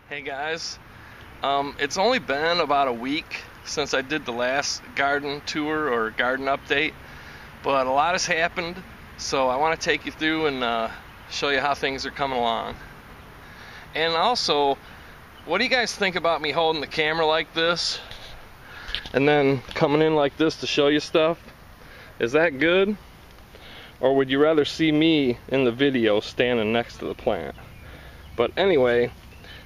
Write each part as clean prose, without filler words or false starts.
Hey guys, it's only been about a week since I did the last garden tour or garden update, but a lot has happened, so I want to take you through and show you how things are coming along. And also, what do you guys think about me holding the camera like this and then coming in like this to show you stuff? Is that good? Or would you rather see me in the video standing next to the plant? But anyway,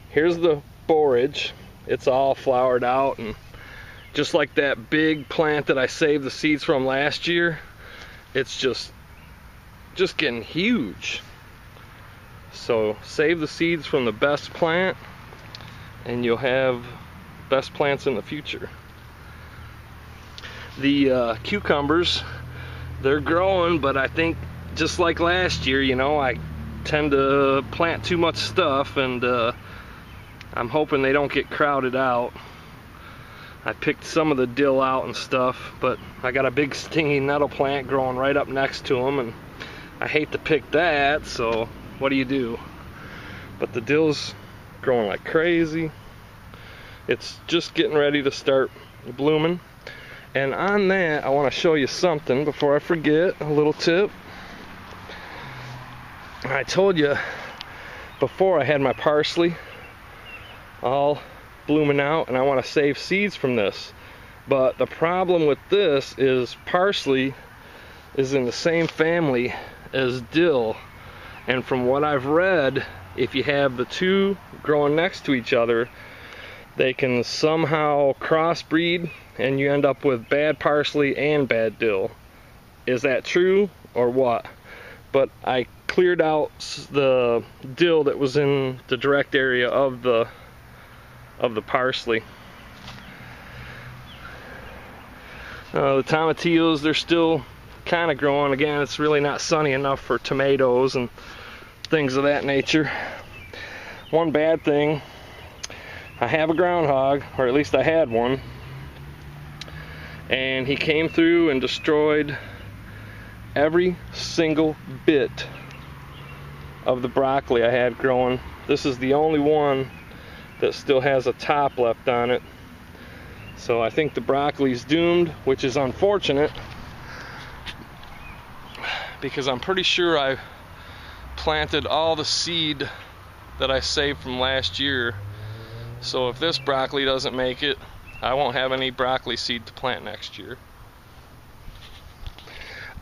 here's the borage. It's all flowered out, and just like that big plant that I saved the seeds from last year, it's just getting huge. So save the seeds from the best plant and you'll have best plants in the future. The cucumbers, they're growing, but I think just like last year, you know, I tend to plant too much stuff, and I'm hoping they don't get crowded out. I picked some of the dill out and stuff, but I got a big stinging nettle plant growing right up next to them, and I hate to pick that, so what do? But the dill's growing like crazy. It's just getting ready to start blooming. And on that, I want to show you something before I forget, a little tip. I told you before I had my parsley all blooming out, and I want to save seeds from this. But the problem with this is parsley is in the same family as dill, and from what I've read, if you have the two growing next to each other, they can somehow crossbreed and you end up with bad parsley and bad dill. Is that true or what? But I cleared out the dill that was in the direct area of the parsley. The tomatillos, they're still kind of growing. Again, it's really not sunny enough for tomatoes and things of that nature. One bad thing, I have a groundhog, or at least I had one, and he came through and destroyed every single bit of the broccoli I had growing. This is the only one that still has a top left on it. So I think the broccoli's doomed, which is unfortunate, because I'm pretty sure I planted all the seed that I saved from last year. So if this broccoli doesn't make it, I won't have any broccoli seed to plant next year.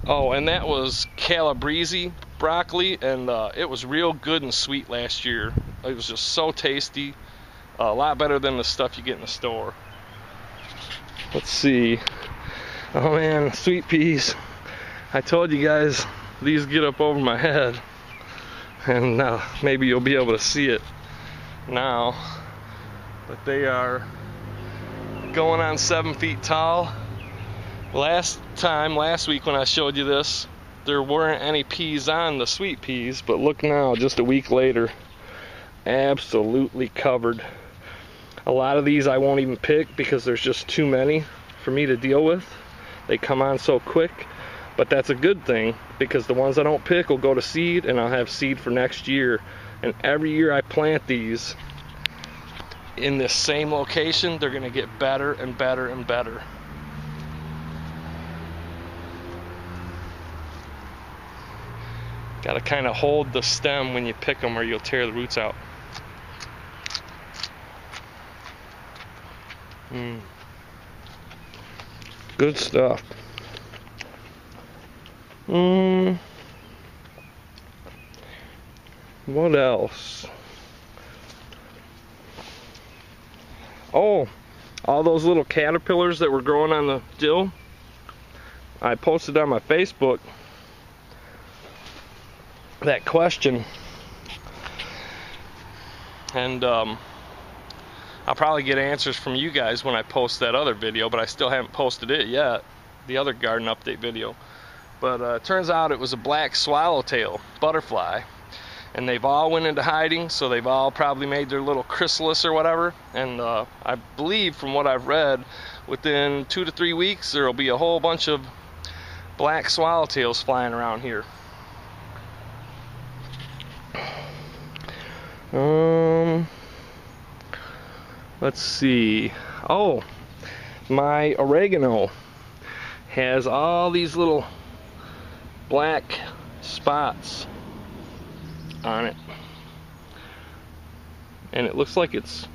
Oh, and that was Calabrese broccoli, and it was real good and sweet last year. It was just so tasty, a lot better than the stuff you get in the store. Let's see. Oh man, sweet peas. I told you guys these get up over my head, and maybe you'll be able to see it now. But they are going on 7 feet tall. Last week when I showed you this, there weren't any peas on the sweet peas, but look now, just a week later, absolutely covered. A lot of these I won't even pick because there's just too many for me to deal with. They come on so quick, but that's a good thing, because the ones I don't pick will go to seed, and I'll have seed for next year. And every year I plant these in this same location, they're going to get better and better and better. Got to kind of hold the stem when you pick them, or you'll tear the roots out. Good stuff. What else? Oh, all those little caterpillars that were growing on the dill, I posted on my Facebook that question, and I'll probably get answers from you guys when I post that other video, but I still haven't posted it yet, the other garden update video. But it turns out it was a black swallowtail butterfly, and they've all went into hiding, so they've all probably made their little chrysalis or whatever. And I believe, from what I've read, within 2 to 3 weeks there will be a whole bunch of black swallowtails flying around here. let's see. Oh, my oregano has all these little black spots on it, and it looks like it's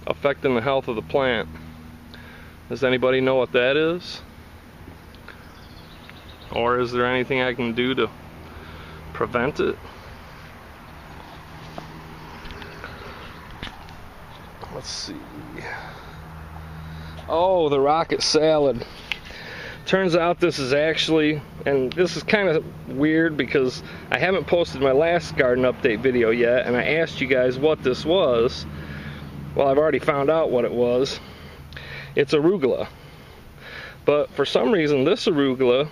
affecting the health of the plant. Does anybody know what that is? Or is there anything I can do to prevent it? Let's see. Oh, the rocket salad. Turns out this is actually, and this is kind of weird because I haven't posted my last garden update video yet, and I asked you guys what this was. Well, I've already found out what it was. It's arugula. But for some reason, this arugula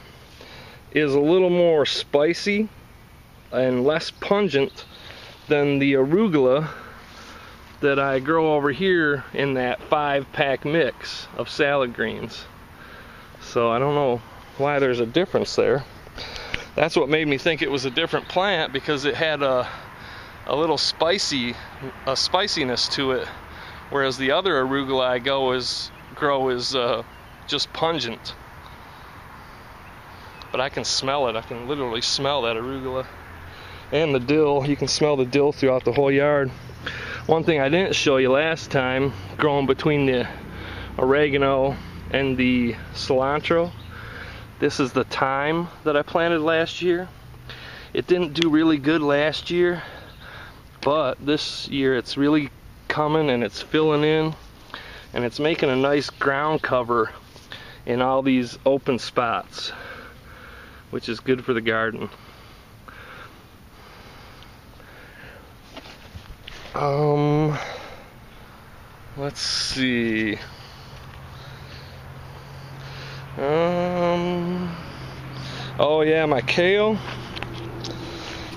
is a little more spicy and less pungent than the arugula that I grow over here in that 5-pack mix of salad greens. So I don't know why there's a difference there. That's what made me think it was a different plant, because it had a little spiciness to it, whereas the other arugula I grow is just pungent. But I can smell it. I can literally smell that arugula. And the dill. You can smell the dill throughout the whole yard. One thing I didn't show you last time, growing between the oregano and the cilantro, this is the thyme that I planted last year. It didn't do really good last year, but this year it's really coming and it's filling in, and it's making a nice ground cover in all these open spots, which is good for the garden. Let's see. Oh yeah, my kale,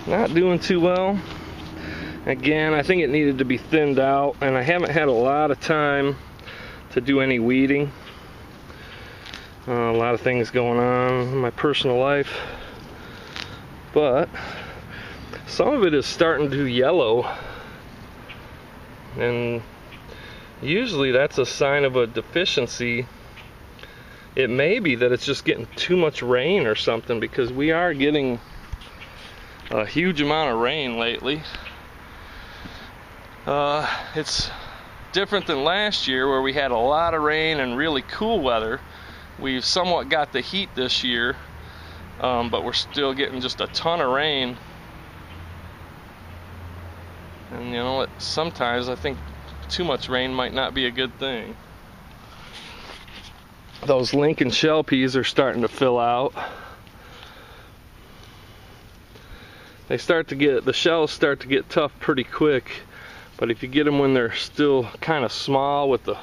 not doing too well. Again, I think it needed to be thinned out, and I haven't had a lot of time to do any weeding. A lot of things going on in my personal life, but some of it is starting to yellow, and usually that's a sign of a deficiency. It may be that it's just getting too much rain or something, because we are getting a huge amount of rain lately. It's different than last year where we had a lot of rain and really cool weather. We've somewhat got the heat this year, but we're still getting just a ton of rain. And you know what, sometimes I think too much rain might not be a good thing. Those Lincoln shell peas are starting to fill out. The shells start to get tough pretty quick, but if you get them when they're still kind of small with the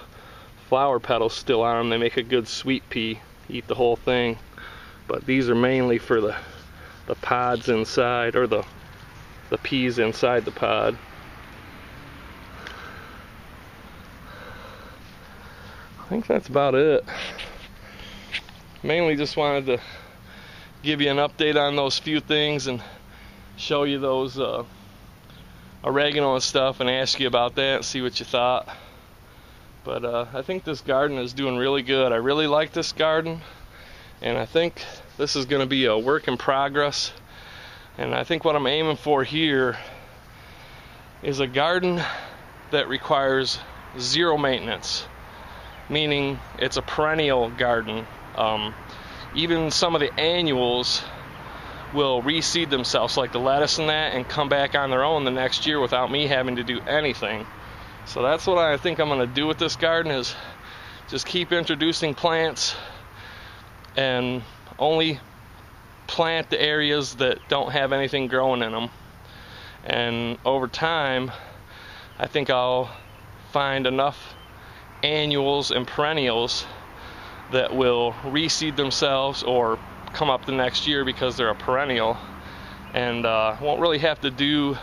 flower petals still on them, they make a good sweet pea. Eat the whole thing. But these are mainly for the pods inside, or the peas inside the pod. I think that's about it. Mainly just wanted to give you an update on those few things and show you those oregano and stuff, and ask you about that and see what you thought. But I think this garden is doing really good. I really like this garden, and I think this is going to be a work in progress. And I think what I'm aiming for here is a garden that requires zero maintenance, meaning it's a perennial garden. Even some of the annuals will reseed themselves, like the lettuce and that, and come back on their own the next year without me having to do anything. So that's what I think I'm going to do with this garden, is just keep introducing plants and only plant the areas that don't have anything growing in them. And over time, I think I'll find enough annuals and perennials that will reseed themselves or come up the next year because they're a perennial, and won't really have to do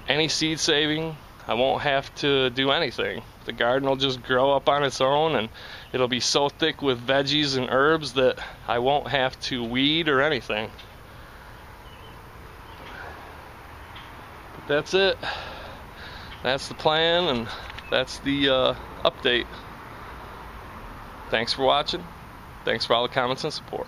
any seed saving. I won't have to do anything. The garden will just grow up on its own, and it'll be so thick with veggies and herbs that I won't have to weed or anything. But that's it. That's the plan, and that's the update. Thanks for watching. Thanks for all the comments and support.